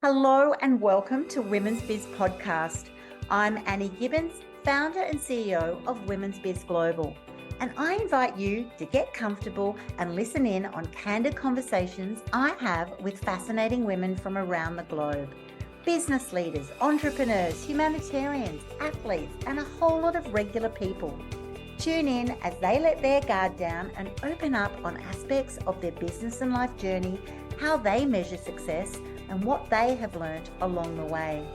Hello and welcome to Women's Biz Podcast. I'm Annie Gibbins, founder and CEO of Women's Biz Global, and I invite you to get comfortable and listen in on candid conversations I have with fascinating women from around the globe. Business leaders, entrepreneurs, humanitarians, athletes, and a whole lot of regular people. Tune in as they let their guard down and open up on aspects of their business and life journey, how they measure success, and what they have learned along the way.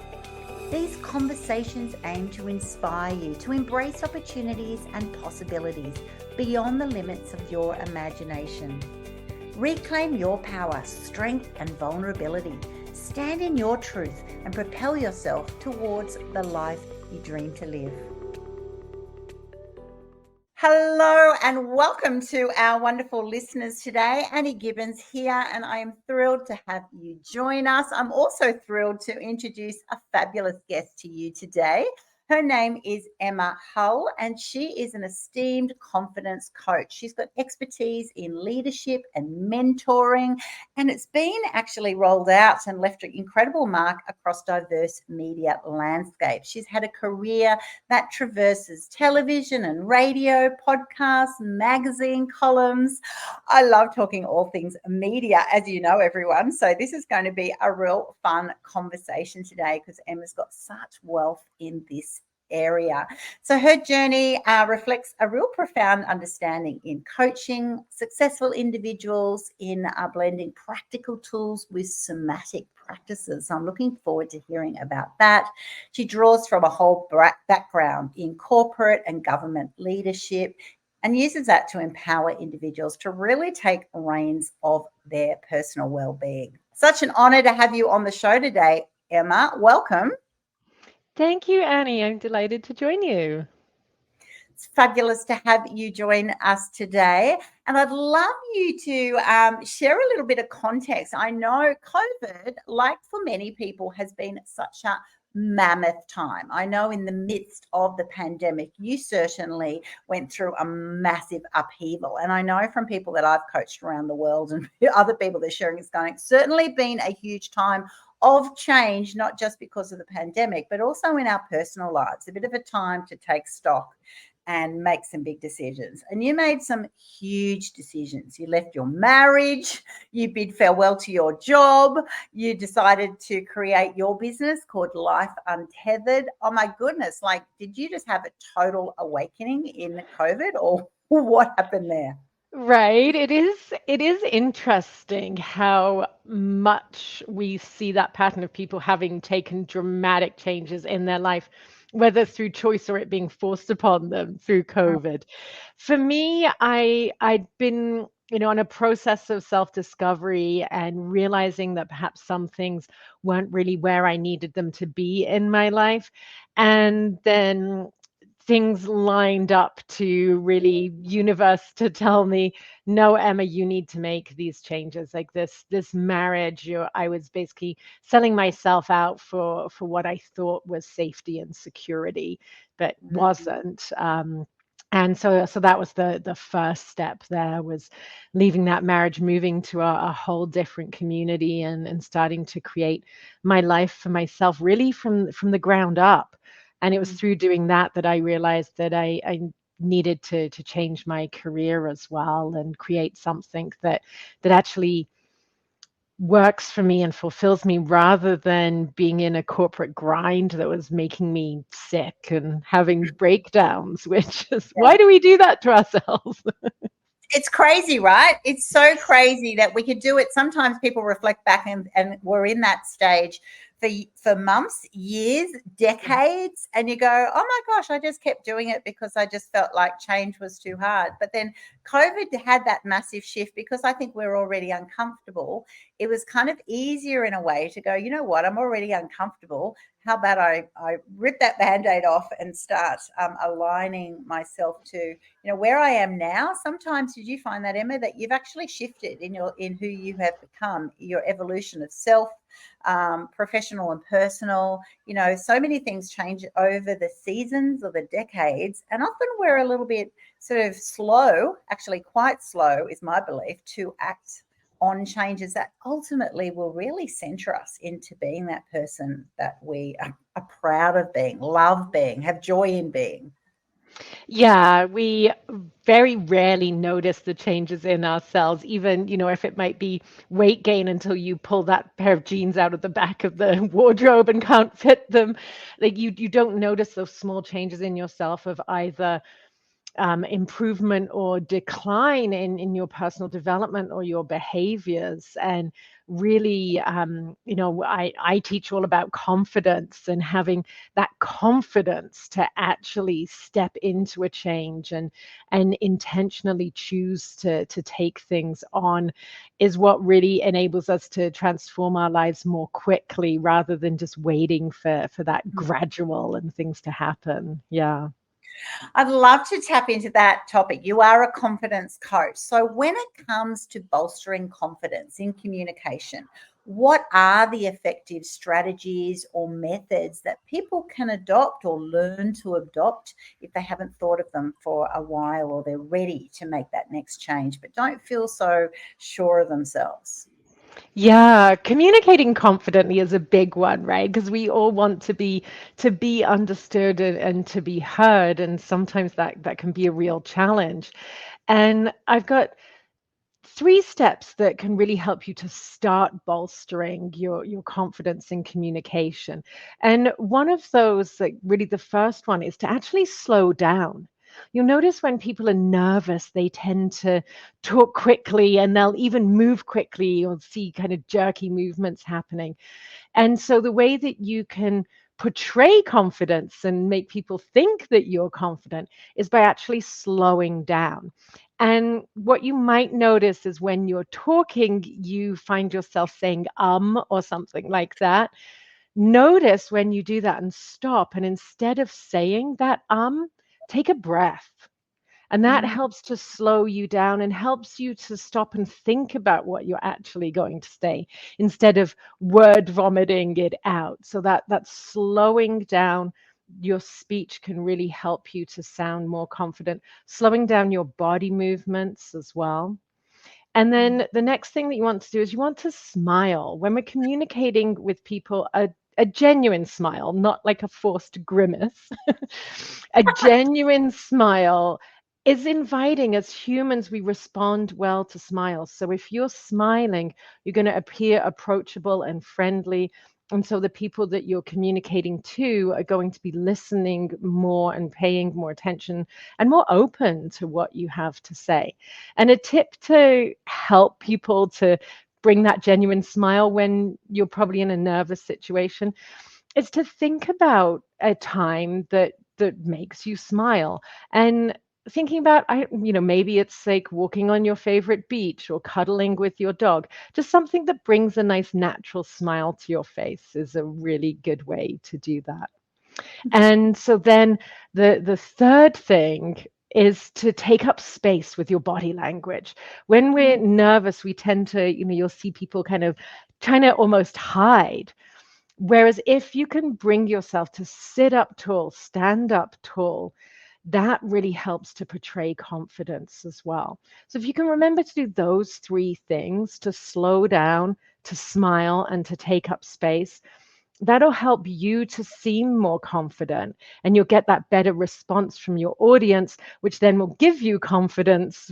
These conversations aim to inspire you to embrace opportunities and possibilities beyond the limits of your imagination. Reclaim your power, strength, and vulnerability. Stand in your truth and propel yourself towards the life you dream to live. Hello and welcome to our wonderful listeners today. Annie Gibbins here, and I am thrilled to have you join us. I'm also thrilled to introduce a fabulous guest to you today. Her name is Emma Hull, and she is an esteemed confidence coach. She's got expertise in leadership and mentoring, and it's been actually rolled out and left an incredible mark across diverse media landscapes. She's had a career that traverses television and radio, podcasts, magazine columns. I love talking all things media, as you know, everyone. So this is going to be a real fun conversation today because Emma's got such wealth in this area. So her journey reflects a real profound understanding in coaching successful individuals in blending practical tools with somatic practices. So I'm looking forward to hearing about that. She draws from a whole background in corporate and government leadership and uses that to empower individuals to really take reins of their personal well-being. Such an honor to have you on the show today, Emma. Welcome. Thank you, Annie. I'm delighted to join you. It's fabulous to have you join us today. And I'd love you to share a little bit of context. I know COVID, like for many people, has been such a mammoth time. I know in the midst of the pandemic, you certainly went through a massive upheaval. And I know from people that I've coached around the world and other people that are sharing it's going, it's certainly been a huge time of change, not just because of the pandemic, but also in our personal lives, a bit of a time to take stock and make some big decisions. And you made some huge decisions. You left your marriage, you bid farewell to your job, you decided to create your business called Life Untethered. Oh my goodness, like, did you just have a total awakening in COVID, or what happened there? Right. It is interesting how much we see that pattern of people having taken dramatic changes in their life, whether through choice or it being forced upon them through COVID. For me, I'd been, on a process of self-discovery and realizing that perhaps some things weren't really where I needed them to be in my life. And then things lined up to really universe to tell me, no, Emma, you need to make these changes. Like this marriage, I was basically selling myself out for what I thought was safety and security, but wasn't. And so that was the first step. There was leaving that marriage, moving to a whole different community, and starting to create my life for myself, really from the ground up. And it was through doing that I realized that I needed to change my career as well and create something that actually works for me and fulfills me, rather than being in a corporate grind that was making me sick and having breakdowns, which is, why do we do that to ourselves? It's crazy, right? It's so crazy that we could do it. Sometimes people reflect back and we're in that stage for months, years, decades, and you go, oh my gosh, I just kept doing it because I just felt like change was too hard. But then COVID had that massive shift because I think we're already uncomfortable. It was kind of easier in a way to go, you know what, I'm already uncomfortable. How about I rip that Band-Aid off and start aligning myself to, where I am now. Sometimes did you find that, Emma, that you've actually shifted in who you have become, your evolution of self, professional and personal? So many things change over the seasons or the decades, and often we're a little bit sort of slow, actually quite slow is my belief, to act on changes that ultimately will really center us into being that person that we are proud of being, love being, have joy in being. Yeah, we very rarely notice the changes in ourselves, even, if it might be weight gain until you pull that pair of jeans out of the back of the wardrobe and can't fit them. Like you don't notice those small changes in yourself of either improvement or decline in your personal development or your behaviors. And really, I teach all about confidence and having that confidence to actually step into a change and intentionally choose to take things on is what really enables us to transform our lives more quickly rather than just waiting for that gradual and things to happen. Yeah. I'd love to tap into that topic. You are a confidence coach. So, when it comes to bolstering confidence in communication, what are the effective strategies or methods that people can adopt or learn to adopt if they haven't thought of them for a while or they're ready to make that next change but don't feel so sure of themselves? Yeah, communicating confidently is a big one, right? Because we all want to be understood and to be heard, and sometimes that can be a real challenge. And I've got three steps that can really help you to start bolstering your confidence in communication. And one of those, like really the first one, is to actually slow down. You'll notice when people are nervous, they tend to talk quickly and they'll even move quickly or see kind of jerky movements happening. And so the way that you can portray confidence and make people think that you're confident is by actually slowing down. And what you might notice is when you're talking, you find yourself saying or something like that. Notice when you do that and stop. And instead of saying that take a breath. And that Mm. helps to slow you down and helps you to stop and think about what you're actually going to say instead of word vomiting it out. So that slowing down your speech can really help you to sound more confident, slowing down your body movements as well. And then the next thing that you want to do is you want to smile. When we're communicating with people, a genuine smile, not like a forced grimace. A genuine smile is inviting. As humans, we respond well to smiles. So if you're smiling, you're going to appear approachable and friendly. And so the people that you're communicating to are going to be listening more and paying more attention and more open to what you have to say. And a tip to help people to bring that genuine smile when you're probably in a nervous situation is to think about a time that makes you smile and thinking about maybe it's like walking on your favorite beach or cuddling with your dog. Just something that brings a nice natural smile to your face is a really good way to do that. And so then the third thing is to take up space with your body language. When we're nervous, we tend to, you'll see people kind of trying to almost hide. Whereas if you can bring yourself to sit up tall, stand up tall, that really helps to portray confidence as well. So if you can remember to do those three things, to slow down, to smile, and to take up space, that'll help you to seem more confident and you'll get that better response from your audience, which then will give you confidence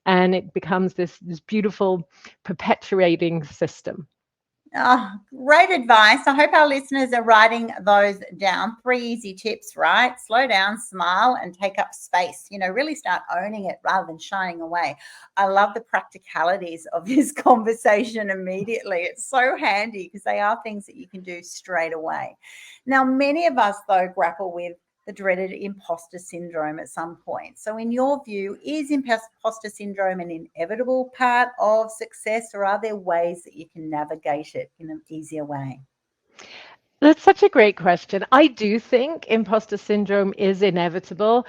and it becomes this beautiful perpetuating system. Oh, great advice. I hope our listeners are writing those down. 3 easy tips, right? Slow down, smile, and take up space. Really start owning it rather than shying away. I love the practicalities of this conversation immediately. It's so handy because they are things that you can do straight away. Now, many of us, though, grapple with the dreaded imposter syndrome at some point. So, in your view, is imposter syndrome an inevitable part of success, or are there ways that you can navigate it in an easier way? That's such a great question. I do think imposter syndrome is inevitable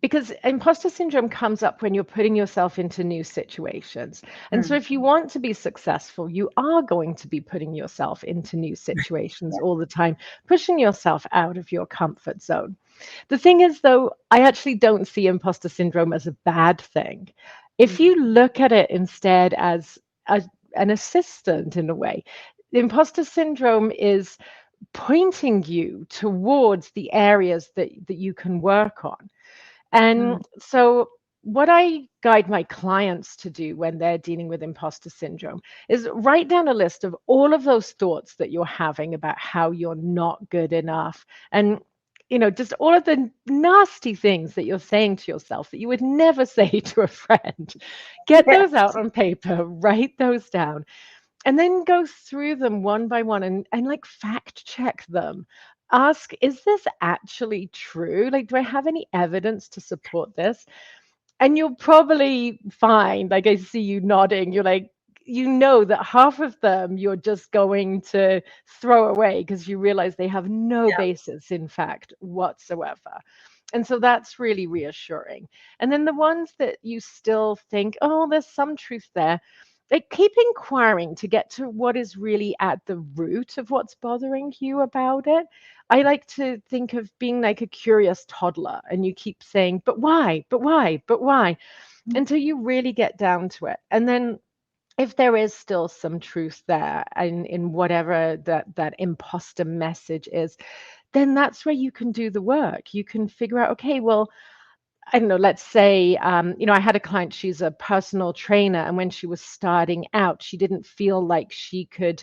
because imposter syndrome comes up when you're putting yourself into new situations. And so, Mm, if you want to be successful, you are going to be putting yourself into new situations yeah. all the time, pushing yourself out of your comfort zone. The thing is, though, I actually don't see imposter syndrome as a bad thing. If Mm, you look at it instead as an assistant in a way. Imposter syndrome is pointing you towards the areas that you can work on. And Mm. so, what I guide my clients to do when they're dealing with imposter syndrome is write down a list of all of those thoughts that you're having about how you're not good enough. And just all of the nasty things that you're saying to yourself that you would never say to a friend. Get those Yes. out on paper, write those down, and then go through them one by one and like fact check them. Ask, is this actually true? Like, do I have any evidence to support this? And you'll probably find, like, I see you nodding, you're like, that half of them you're just going to throw away because you realize they have no Yeah. basis in fact whatsoever. And so that's really reassuring. And then the ones that you still think, oh, there's some truth there, like keep inquiring to get to what is really at the root of what's bothering you about it. I like to think of being like a curious toddler, and you keep saying, but why, but why, but why, until you really get down to it. And then if there is still some truth there in whatever that imposter message is, then that's where you can do the work. You can figure out, okay, well, I don't know, let's say, I had a client, she's a personal trainer, and when she was starting out, she didn't feel like she could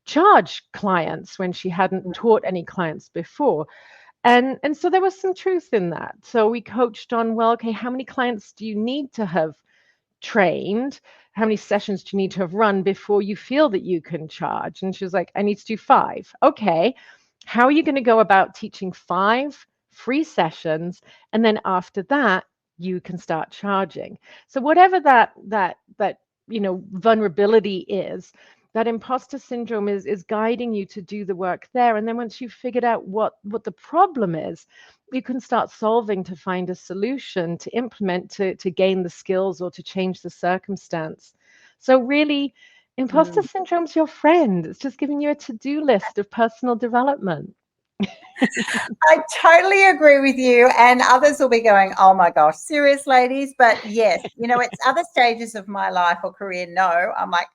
charge clients when she hadn't taught any clients before. And so there was some truth in that. So we coached on, well, okay, how many clients do you need to have trained? How many sessions do you need to have run before you feel that you can charge? And she was like, I need to do 5. Okay. How are you going to go about teaching 5 free sessions? And then after that, you can start charging. So whatever that vulnerability is, that imposter syndrome is guiding you to do the work there. And then once you've figured out what the problem is, you can start solving to find a solution to implement to gain the skills or to change the circumstance. So really, imposter Mm. syndrome's your friend. It's just giving you a to-do list of personal development. I totally agree with you. And others will be going, oh my gosh, serious ladies. But yes, it's other stages of my life or career. No, I'm like,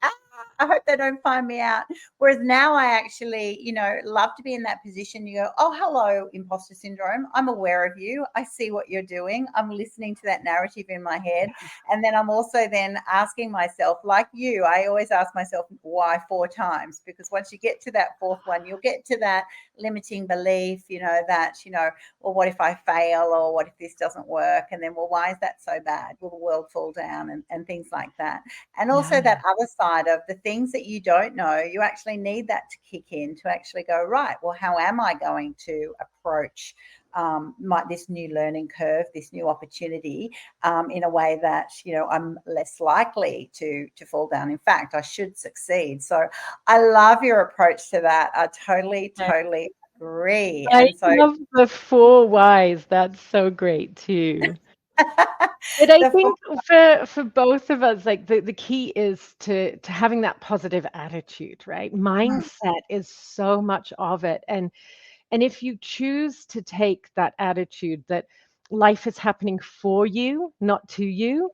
I hope they don't find me out. Whereas now I actually, love to be in that position. You go, oh, hello, imposter syndrome. I'm aware of you. I see what you're doing. I'm listening to that narrative in my head. And then I'm also then asking myself, like you, I always ask myself why 4 times, because once you get to that 4th one, you'll get to that limiting belief, that, well, what if I fail, or what if this doesn't work? And then, well, why is that so bad? Will the world fall down? And things like that. And also Yeah. that other side of the things that you don't know, you actually need that to kick in to actually go, right, well, how am I going to approach this new learning curve, this new opportunity, in a way that I'm less likely to fall down. In fact, I should succeed. So I love your approach to that. I totally agree. I And so love the 4 whys. That's so great too. But I the think for both of us, like the key is to having that positive attitude, right? Mindset is so much of it. And if you choose to take that attitude that life is happening for you, not to you,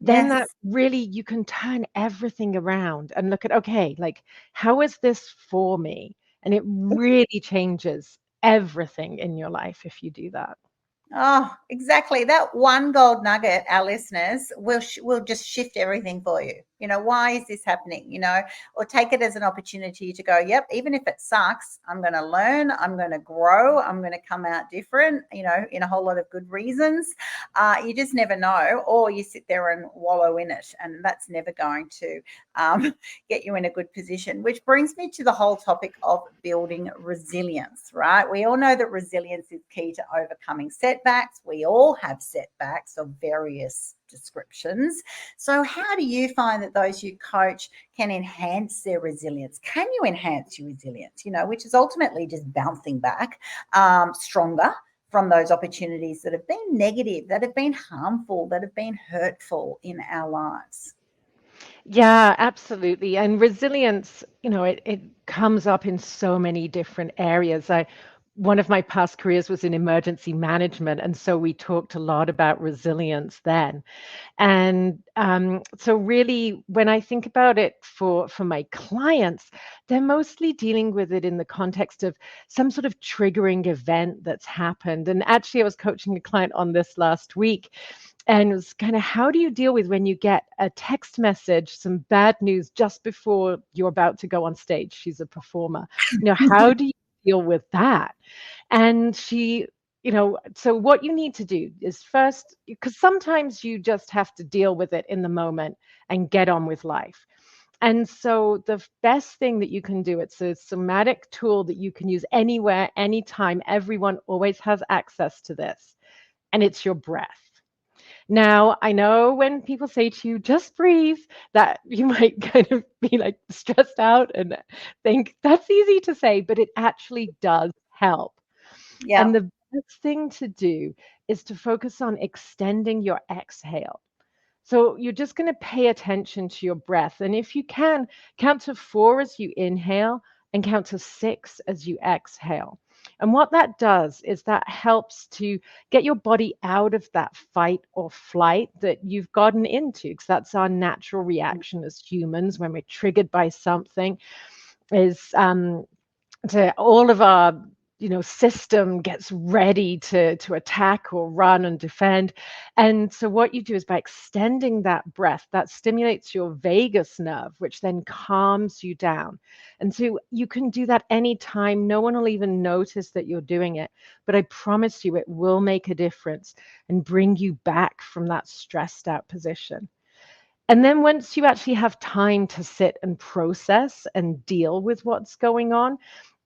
then that yes. really you can turn everything around and look at, okay, like how is this for me? And it really changes everything in your life if you do that. Oh, exactly. That one gold nugget, our listeners, will just shift everything for you. Why is this happening? Or take it as an opportunity to go, yep, even if it sucks, I'm going to learn, I'm going to grow, I'm going to come out different, in a whole lot of good reasons. You just never know. Or you sit there and wallow in it, and that's never going to get you in a good position, which brings me to the whole topic of building resilience, right? We all know that resilience is key to overcoming setbacks. We all have setbacks of various descriptions. So how do you find that those you coach can enhance their resilience? Can you enhance your resilience, which is ultimately just bouncing back stronger from those opportunities that have been negative, that have been harmful, that have been hurtful in our lives? Yeah, absolutely. And resilience, it comes up in so many different areas. one of my past careers was in emergency management. And so we talked a lot about resilience then. And so really, when I think about it for my clients, they're mostly dealing with it in the context of some sort of triggering event that's happened. And actually, I was coaching a client on this last week. And it was kind of, how do you deal with when you get a text message, some bad news just before you're about to go on stage? She's a performer. How do you deal with that? And she, so what you need to do is first, because sometimes you just have to deal with it in the moment and get on with life. And so the best thing that you can do, it's a somatic tool that you can use anywhere, anytime. Everyone always has access to this, and it's your breath. Now, I know when people say to you, just breathe, that you might kind of be like stressed out and think that's easy to say, but it actually does help. Yeah. And the best thing to do is to focus on extending your exhale. So you're just going to pay attention to your breath. And if you can, count to 4 as you inhale and count to 6 as you exhale. And what that does is that helps to get your body out of that fight or flight that you've gotten into, because that's our natural reaction as humans when we're triggered by something, is to all of our system gets ready to attack or run and defend. And so what you do is by extending that breath, that stimulates your vagus nerve, which then calms you down. And so you can do that anytime. No one will even notice that you're doing it, but I promise you it will make a difference and bring you back from that stressed out position. And then once you actually have time to sit and process and deal with what's going on,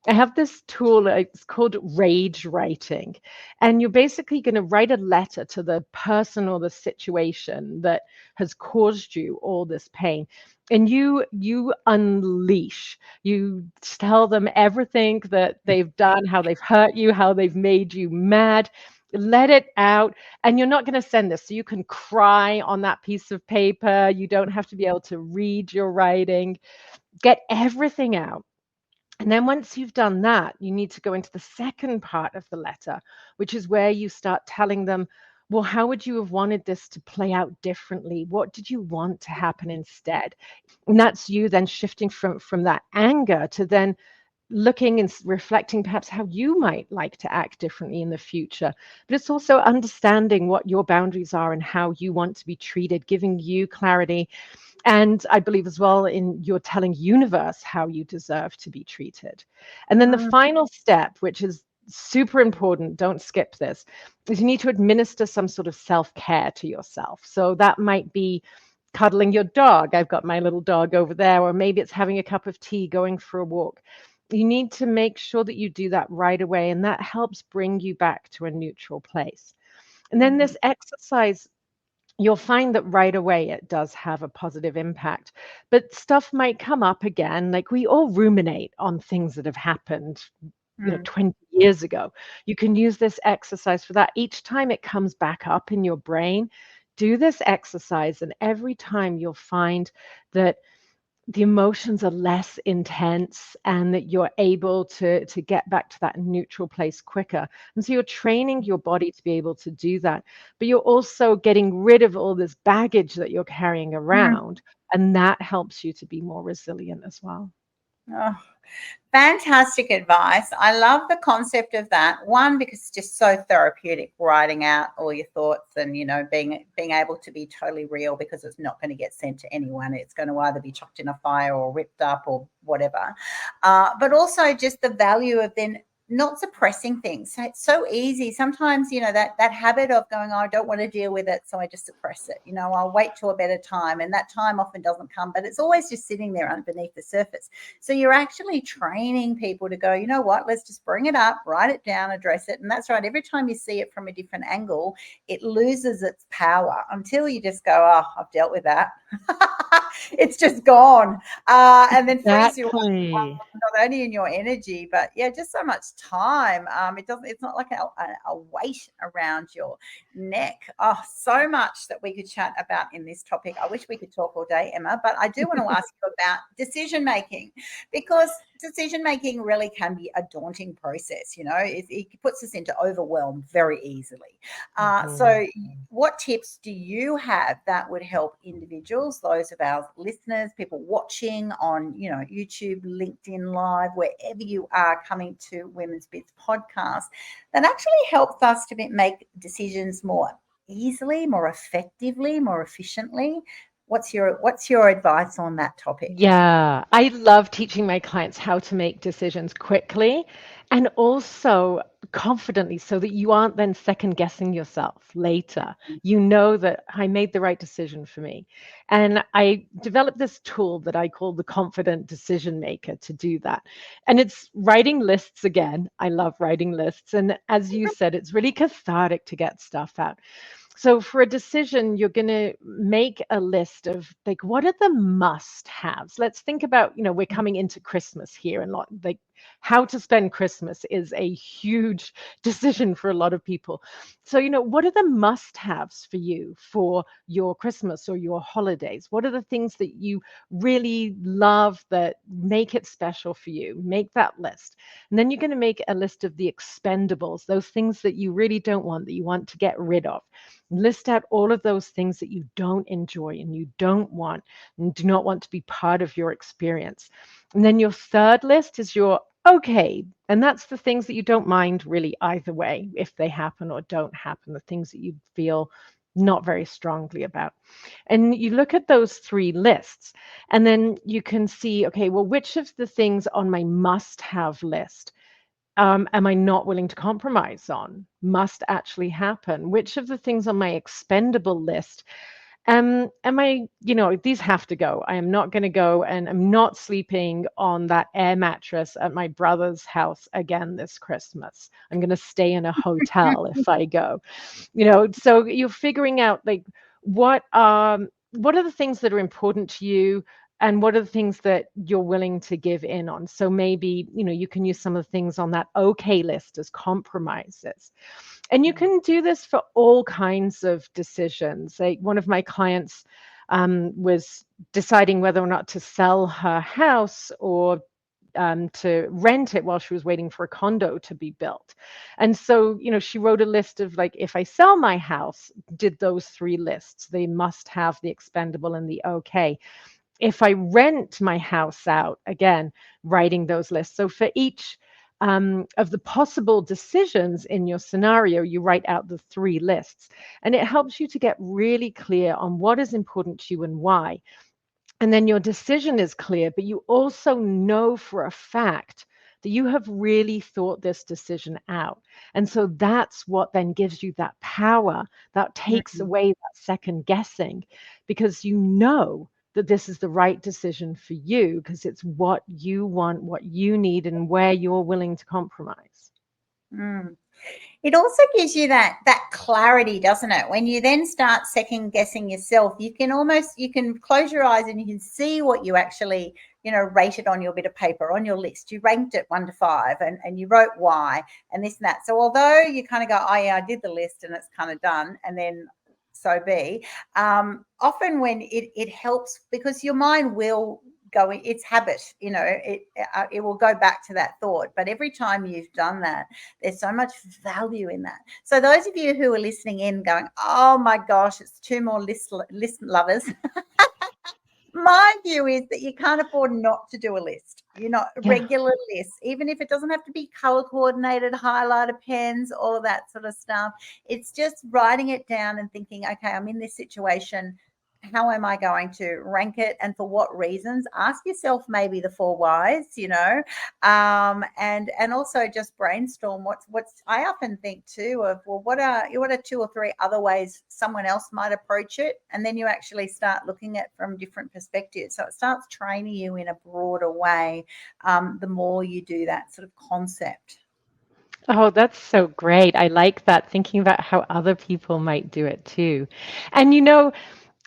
I have this tool, it's called rage writing. And you're basically going to write a letter to the person or the situation that has caused you all this pain. And you unleash, you tell them everything that they've done, how they've hurt you, how they've made you mad. Let it out. And you're not going to send this. So you can cry on that piece of paper. You don't have to be able to read your writing. Get everything out. And then once you've done that, you need to go into the second part of the letter, which is where you start telling them, well, how would you have wanted this to play out differently? What did you want to happen instead? And that's you then shifting from that anger to then looking and reflecting perhaps how you might like to act differently in the future. But it's also understanding what your boundaries are and how you want to be treated, giving you clarity. And I believe as well in you're telling universe how you deserve to be treated. And then the final step, which is super important, don't skip this, is you need to administer some sort of self-care to yourself. So that might be cuddling your dog. I've got my little dog over there, or maybe it's having a cup of tea, going for a walk. You need to make sure that you do that right away, and that helps bring you back to a neutral place. And then this exercise, you'll find that right away it does have a positive impact. But stuff might come up again. Like we all ruminate on things that have happened 20 years ago. You can use this exercise for that. Each time it comes back up in your brain, do this exercise, and every time you'll find that the emotions are less intense and that you're able to get back to that neutral place quicker. And so you're training your body to be able to do that, but you're also getting rid of all this baggage that you're carrying around, and that helps you to be more resilient as well. Oh, fantastic advice. I love the concept of that. One, because it's just so therapeutic, writing out all your thoughts and, being able to be totally real, because it's not going to get sent to anyone. It's going to either be chucked in a fire or ripped up or whatever. But also just the value of then not suppressing things. So it's so easy. Sometimes, that habit of going, oh, I don't want to deal with it, so I just suppress it. I'll wait till a better time. And that time often doesn't come, but it's always just sitting there underneath the surface. So you're actually training people to go, you know what, let's just bring it up, write it down, address it. And that's right. Every time you see it from a different angle, it loses its power until you just go, oh, I've dealt with that. It's just gone, and then frees you up, Exactly. not only in your energy, but yeah, just so much time. It doesn't. It's not like a weight around your neck. Oh, so much that we could chat about in this topic. I wish we could talk all day, Emma, but I do want to ask you about decision making, because decision making really can be a daunting process. It puts us into overwhelm very easily. Mhm. So, what tips do you have that would help individuals, those of our listeners, people watching on, YouTube, LinkedIn Live, wherever you are coming to Women's Bits podcast, that actually helps us to make decisions more easily, more effectively, more efficiently? What's your advice on that topic? Yeah, I love teaching my clients how to make decisions quickly and also confidently so that you aren't then second guessing yourself later. You know that I made the right decision for me. And I developed this tool that I call the confident decision maker to do that. And it's writing lists again. I love writing lists. And as you said, it's really cathartic to get stuff out. So for a decision, you're going to make a list of like, what are the must haves? Let's think about, we're coming into Christmas here, and like how to spend Christmas is a huge decision for a lot of people. So, what are the must haves for you for your Christmas or your holidays? What are the things that you really love that make it special for you? Make that list. And then you're going to make a list of the expendables, those things that you really don't want, that you want to get rid of. List out all of those things that you don't enjoy and you don't want and do not want to be part of your experience. And then your third list is your okay. And that's the things that you don't mind really either way, if they happen or don't happen, the things that you feel not very strongly about. And you look at those three lists, and then you can see, okay, well, which of the things on my must have list am I not willing to compromise on? Must actually happen. Which of the things on my expendable list am I, these have to go. I am not going to go, and I'm not sleeping on that air mattress at my brother's house again this Christmas. I'm going to stay in a hotel if I go. So you're figuring out like what are the things that are important to you, and what are the things that you're willing to give in on. So maybe you can use some of the things on that okay list as compromises. And you can do this for all kinds of decisions. Like one of my clients was deciding whether or not to sell her house or to rent it while she was waiting for a condo to be built. And so, she wrote a list of like, if I sell my house, did those three lists. They must have the expendable and the okay. If I rent my house out, again, writing those lists. So for each of the possible decisions in your scenario, you write out the three lists. And it helps you to get really clear on what is important to you and why. And then your decision is clear, but you also know for a fact that you have really thought this decision out. And so that's what then gives you that power that takes Mm. away that second guessing, because you know that this is the right decision for you because it's what you want, what you need, and where you're willing to compromise. Mm. It also gives you that clarity, doesn't it? When you then start second guessing yourself, you can close your eyes and you can see what you actually, rated on your bit of paper, on your list. You ranked it 1 to 5 and you wrote why and this and that. So although you kind of go, oh yeah, I did the list and it's kind of done, and then so be, often when it helps, because your mind will go, it's habit, it will go back to that thought. But every time you've done that, there's so much value in that. So those of you who are listening in going, oh my gosh, it's two more list lovers. My view is that you can't afford not to do a list. Yeah. Regular lists, even if it doesn't have to be color coordinated, highlighter pens, all of that sort of stuff. It's just writing it down and thinking, okay, I'm in this situation. How am I going to rank it, and for what reasons? Ask yourself maybe the 4 whys, and also just brainstorm what's. I often think too of, well, what are 2 or 3 other ways someone else might approach it, and then you actually start looking at from different perspectives. So it starts training you in a broader way. The more you do that sort of concept. Oh, that's so great. I like that, thinking about how other people might do it too. And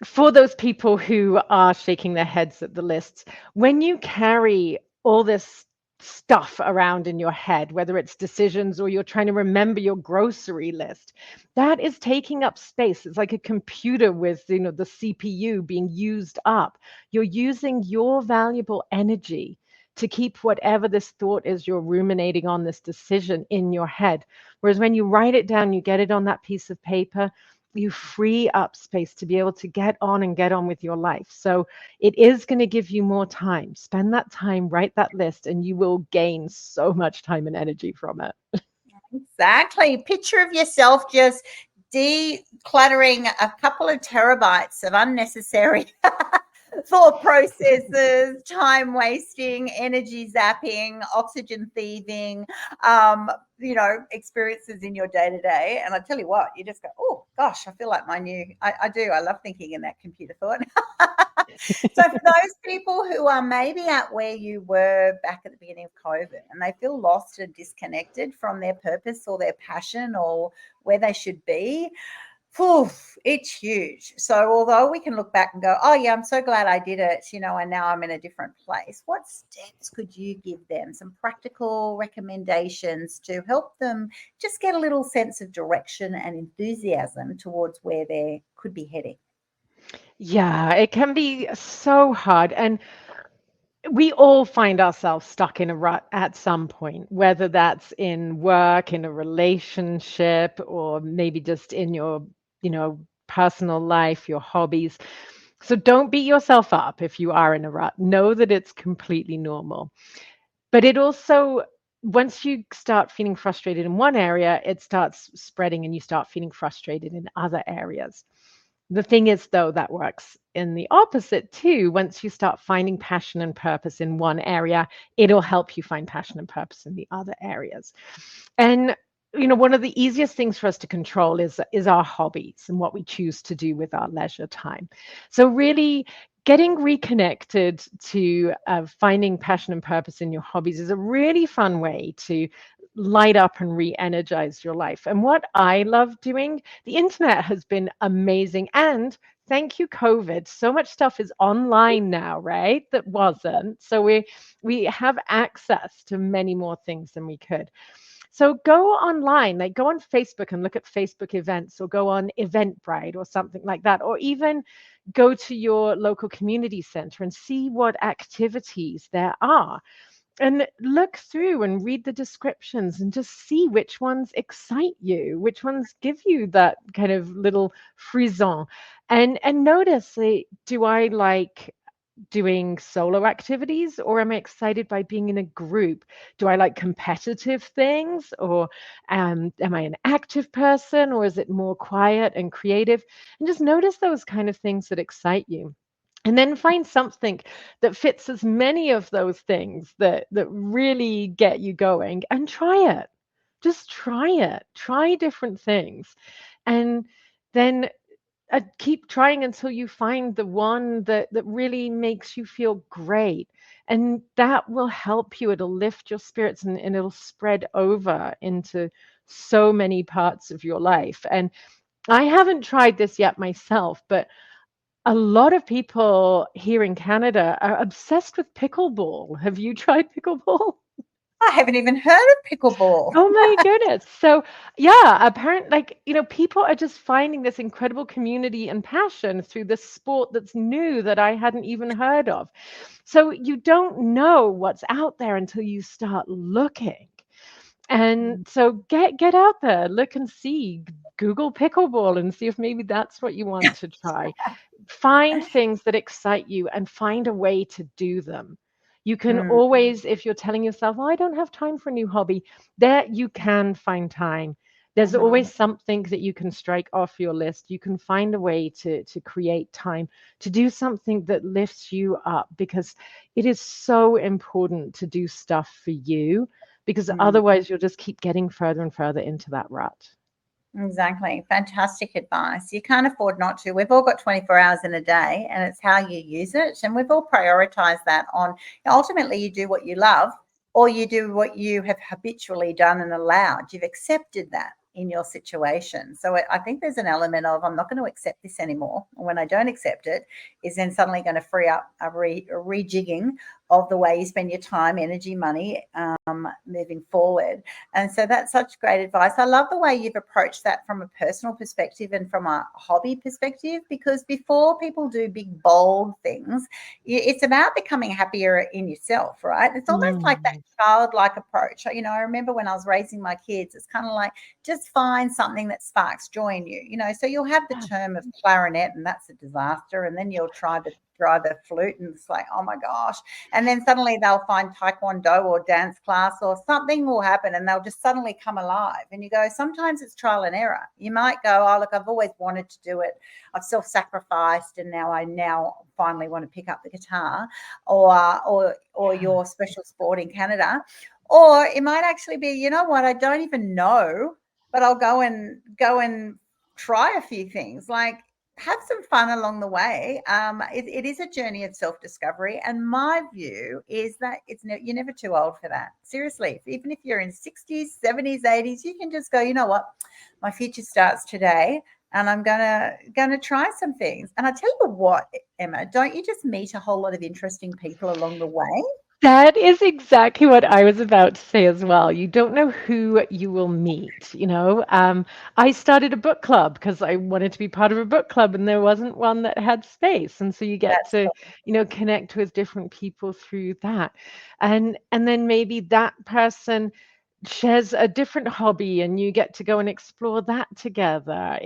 for those people who are shaking their heads at the lists, when you carry all this stuff around in your head, whether it's decisions or you're trying to remember your grocery list, that is taking up space. It's like a computer with, the CPU being used up. You're using your valuable energy to keep whatever this thought is you're ruminating on, this decision, in your head. Whereas when you write it down, you get it on that piece of paper, you free up space to be able to get on with your life. So it is going to give you more time. Spend that time, write that list, and you will gain so much time and energy from it. Exactly. Picture of yourself just decluttering a couple of terabytes of unnecessary thought processes, time wasting, energy zapping, oxygen thieving, experiences in your day to day. And I tell you what, you just go, oh gosh, I feel like I do. I love thinking in that computer thought. So for those people who are maybe at where you were back at the beginning of COVID and they feel lost and disconnected from their purpose or their passion or where they should be, it's huge. So although we can look back and go, oh yeah, I'm so glad I did it, and now I'm in a different place. What steps could you give them? Some practical recommendations to help them just get a little sense of direction and enthusiasm towards where they could be heading. Yeah, it can be so hard. And we all find ourselves stuck in a rut at some point, whether that's in work, in a relationship, or maybe just in your, personal life, your hobbies. So don't beat yourself up if you are in a rut. Know that it's completely normal. But it also, once you start feeling frustrated in one area, it starts spreading and you start feeling frustrated in other areas. The thing is, though, that works in the opposite too. Once you start finding passion and purpose in one area, it'll help you find passion and purpose in the other areas. And one of the easiest things for us to control is our hobbies and what we choose to do with our leisure time. So really getting reconnected to finding passion and purpose in your hobbies is a really fun way to light up and re-energize your life. And what I love doing, the internet has been amazing. And thank you, COVID. So much stuff is online now, right? That wasn't. So we have access to many more things than we could. So go online, like go on Facebook and look at Facebook events, or go on Eventbrite or something like that, or even go to your local community center and see what activities there are. And look through and read the descriptions and just see which ones excite you, which ones give you that kind of little frisson. And notice, like, do I like doing solo activities, or am I excited by being in a group? Do I like competitive things, or am I an active person, or is it more quiet and creative? And just notice those kind of things that excite you. And then find something that fits as many of those things that really get you going, and try it. Just try it. Try different things. And then keep trying until you find the one that really makes you feel great. And that will help you. It'll lift your spirits, and it'll spread over into so many parts of your life. And I haven't tried this yet myself, but a lot of people here in Canada are obsessed with pickleball. Have you tried pickleball? I haven't even heard of pickleball. Oh my goodness. So, yeah, apparently, like, people are just finding this incredible community and passion through this sport that's new that I hadn't even heard of. So, you don't know what's out there until you start looking. And so get out there, look and see, Google pickleball and see if maybe that's what you want to try. Find things that excite you and find a way to do them. You can Mm, always, if you're telling yourself, oh, I don't have time for a new hobby, there you can find time. There's mhm, always something that you can strike off your list. You can find a way to create time to do something that lifts you up, because it is so important to do stuff for you, because mm. otherwise you'll just keep getting further and further into that rut. Exactly. Fantastic advice. You can't afford not to. We've all got 24 hours in a day, and it's how you use it. And we've all prioritized that on ultimately you do what you love, or you do what you have habitually done and allowed. You've accepted that. in your situation. So I think there's an element of, I'm not going to accept this anymore. And when I don't accept it, is then suddenly going to free up a rejigging of the way you spend your time, energy, money, moving forward. And so that's such great advice. I love the way you've approached that from a personal perspective and from a hobby perspective, because before people do big, bold things, it's about becoming happier in yourself, right? It's almost like that Mm. childlike approach. I remember when I was raising my kids, it's kind of like, just find something that sparks joy in you. So you'll have the Yeah. term of clarinet, and that's a disaster. And then you'll try the flute, and it's like, oh my gosh. And then suddenly they'll find taekwondo or dance class, or something will happen and they'll just suddenly come alive. And you go, sometimes it's trial and error. You might go, oh look, I've always wanted to do it, I've self-sacrificed, and now finally want to pick up the guitar, or your special sport in Canada. Or it might actually be, you know what, I don't even know, but I'll go and try a few things. Like, have some fun along the way. It is a journey of self-discovery, and my view is that you're never too old for that. Seriously, even if you're in 60s, 70s, 80s, you can just go, you know what, my future starts today, and I'm gonna try some things. And I tell you what, Emma, don't you just meet a whole lot of interesting people along the way? That is exactly what I was about to say as well. You don't know who you will meet, you know. I started a book club because I wanted to be part of a book club, and there wasn't one that had space. And so you get That's to, connect with different people through that. And then maybe that person shares a different hobby and you get to go and explore that together.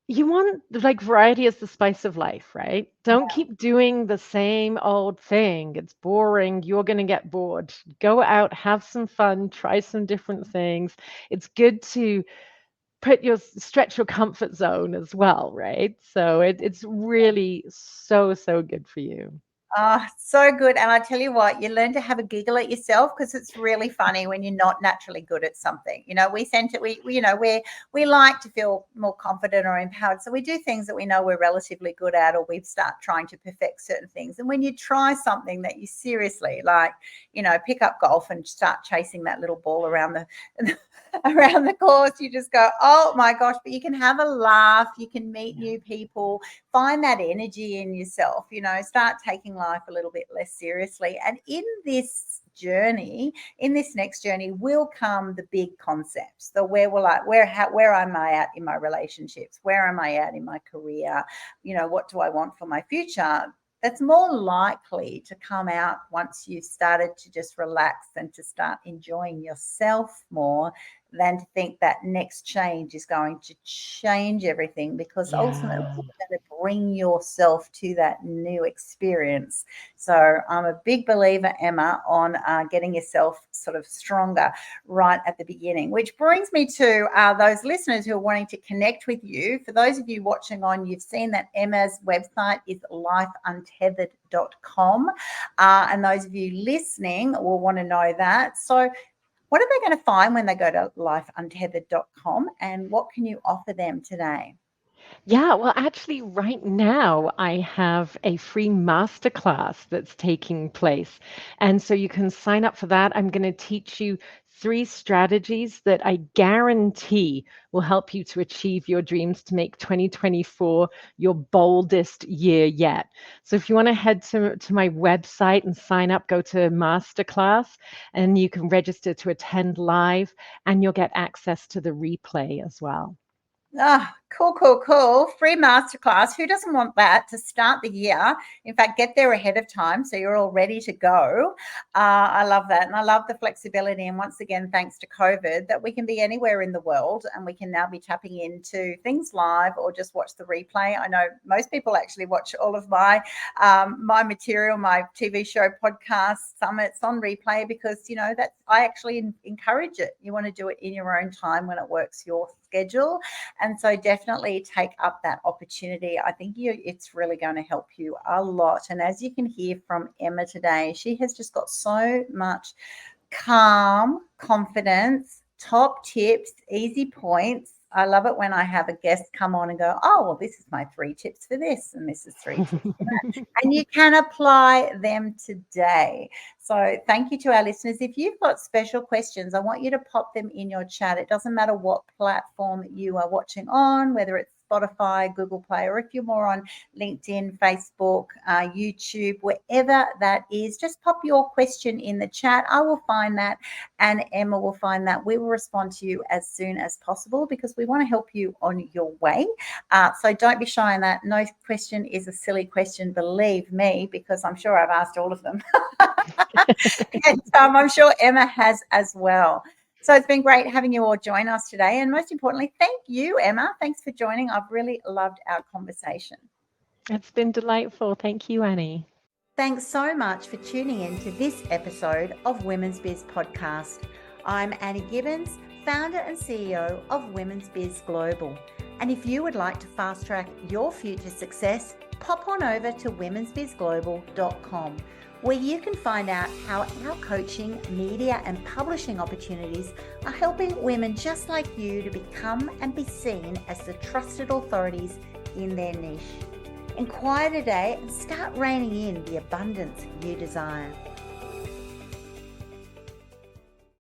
You want like variety is the spice of life, right? Don't keep doing the same old thing. It's boring. You're going to get bored. Go out, have some fun, try some different things. It's good to stretch your comfort zone as well, right? So it's really so good for you. Oh, so good. And I tell you what, you learn to have a giggle at yourself, because it's really funny when you're not naturally good at something. We tend to, we like to feel more confident or empowered. So we do things that we know we're relatively good at, or we start trying to perfect certain things. And when you try something that you seriously like, pick up golf and start chasing that little ball around the around the course, you just go, oh my gosh. But you can have a laugh, you can meet new people, find that energy in yourself, start taking life a little bit less seriously. And in this next journey will come the big concepts, the where am I at in my relationships, where am I at in my career, what do I want for my future. That's more likely to come out once you've started to just relax and to start enjoying yourself more, than to think that next change is going to change everything, because ultimately Yeah. you're going to bring yourself to that new experience. So I'm a big believer, Emma, on getting yourself sort of stronger right at the beginning, which brings me to those listeners who are wanting to connect with you. For those of you watching on, you've seen that Emma's website is lifeuntethered.com. And those of you listening will want to know that. So what are they going to find when they go to lifeuntethered.com, and what can you offer them today? Yeah, well, actually, right now I have a free masterclass that's taking place. And so you can sign up for that. I'm going to teach you 3 strategies that I guarantee will help you to achieve your dreams, to make 2024 your boldest year yet. So if you want to head to my website and sign up, go to masterclass, and you can register to attend live, and you'll get access to the replay as well. Ah, cool. Free masterclass. Who doesn't want that to start the year? In fact, get there ahead of time so you're all ready to go. I love that. And I love the flexibility. And once again, thanks to COVID, that we can be anywhere in the world, and we can now be tapping into things live or just watch the replay. I know most people actually watch all of my material, my TV show, podcast, summits on replay, because, I actually encourage it. You want to do it in your own time when it works your schedule. And so definitely take up that opportunity. I think it's really going to help you a lot. And as you can hear from Emma today, she has just got so much calm, confidence, top tips, easy points, I love it when I have a guest come on and go, oh, well, this is my 3 tips for this, and this is 3 tips for that. And you can apply them today. So thank you to our listeners. If you've got special questions, I want you to pop them in your chat. It doesn't matter what platform you are watching on, whether it's Spotify, Google Play, or if you're more on LinkedIn, Facebook, YouTube, wherever that is, just pop your question in the chat. I will find that and Emma will find that. We will respond to you as soon as possible because we want to help you on your way. So don't be shy on that. No question is a silly question, believe me, because I'm sure I've asked all of them. And I'm sure Emma has as well. So it's been great having you all join us today. And most importantly, thank you, Emma. Thanks for joining. I've really loved our conversation. It's been delightful. Thank you, Annie. Thanks so much for tuning in to this episode of Women's Biz Podcast. I'm Annie Gibbins, founder and CEO of Women's Biz Global. And if you would like to fast track your future success, pop on over to womensbizglobal.com, where you can find out how our coaching, media and publishing opportunities are helping women just like you to become and be seen as the trusted authorities in their niche. Inquire today and start reining in the abundance you desire.